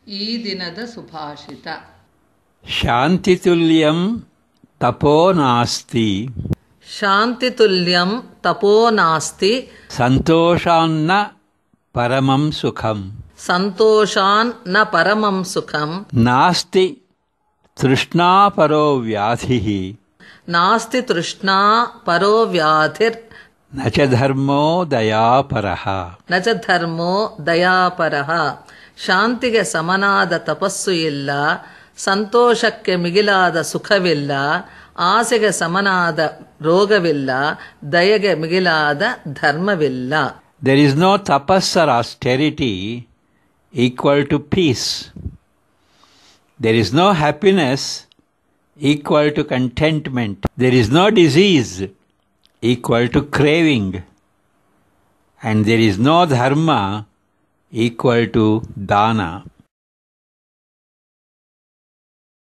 ಈ ದಿನದ ಸುಭಾಷಿತ. ಶಾಂತಿತುಲ್ಯಂ ತಪೋ ನಾಸ್ತಿ. ಶಾಂತಿತುಲ್ಯಂ ತಪೋ ನಾಸ್ತಿ. ಸಂತೋಷಾನ್ನ ಪರಮಂ ಸುಖಂ. ಸಂತೋಷಾನ್ ನ ಪರಮಂ ಸುಖಂ. ನಾಸ್ತಿ ತೃಷ್ಣಾ ಪರೋ ವ್ಯಾಧಿಃ. ನಾಸ್ತಿ ತೃಷ್ಣಾ ಪರೋ ವ್ಯಾಧಿರ್. ನ ಚ ಧರ್ಮೋ ದಯಾಪರಃ. ನ ಚ ಧರ್ಮೋ ದಯಾಪರಃ. ಶಾಂತಿಗೆ ಸಮನಾದ ತಪಸ್ಸು ಇಲ್ಲ, ಸಂತೋಷಕ್ಕೆ ಮಿಗಿಲಾದ ಸುಖವಿಲ್ಲ, ಆಸೆಗೆ ಸಮನಾದ ರೋಗವಿಲ್ಲ, ದಯೆಗೆ ಮಿಗಿಲಾದ ಧರ್ಮವಿಲ್ಲ. There is no tapas or austerity equal to peace. There is no happiness equal to contentment. There is no disease equal to craving. And there is no dharma equal to dana.